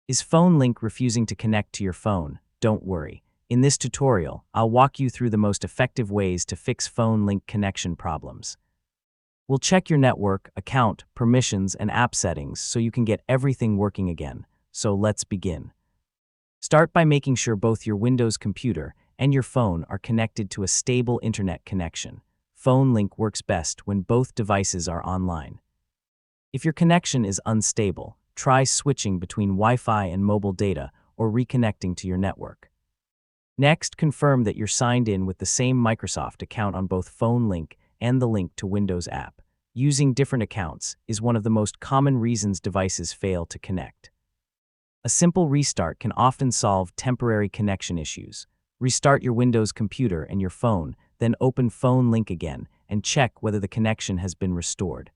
Is phone link refusing to connect to your phone? Don't worry. In this tutorial, I'll walk you through the most effective ways to fix phone link connection problems. We'll check your network, account, permissions, and app settings so you can get everything working again. So let's begin. Start by making sure both your Windows computer and your phone are connected to a stable internet connection. Phone link works best when both devices are online. If your connection is unstable, try switching between Wi-Fi and mobile data or reconnecting to your network. Next, confirm that you're signed in with the same Microsoft account on both phone link and the link to Windows app. Using different accounts is one of the most common reasons devices fail to connect. A simple restart can often solve temporary connection issues. Restart your Windows computer and your phone, then open phone link again and check whether the connection has been restored.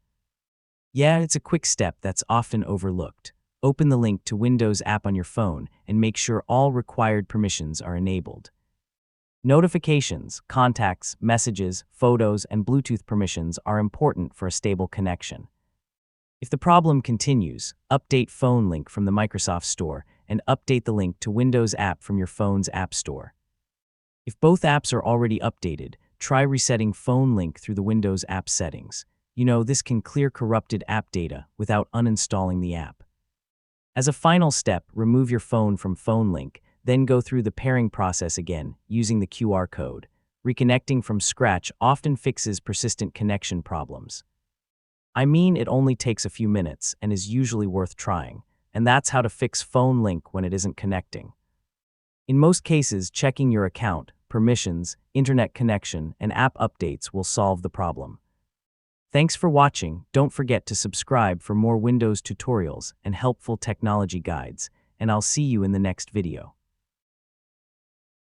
Yeah, it's a quick step that's often overlooked. Open the link to Windows app on your phone and make sure all required permissions are enabled. Notifications, contacts, messages, photos, and Bluetooth permissions are important for a stable connection. If the problem continues, update phone link from the Microsoft Store and update the link to Windows app from your phone's App Store. If both apps are already updated, try resetting phone link through the Windows app settings. This can clear corrupted app data without uninstalling the app. As a final step, remove your phone from phone link, then go through the pairing process again using the QR code. Reconnecting from scratch often fixes persistent connection problems. It only takes a few minutes and is usually worth trying, and that's how to fix phone link when it isn't connecting. In most cases, checking your account, permissions, internet connection, and app updates will solve the problem. Thanks for watching. Don't forget to subscribe for more Windows tutorials and helpful technology guides, and I'll see you in the next video.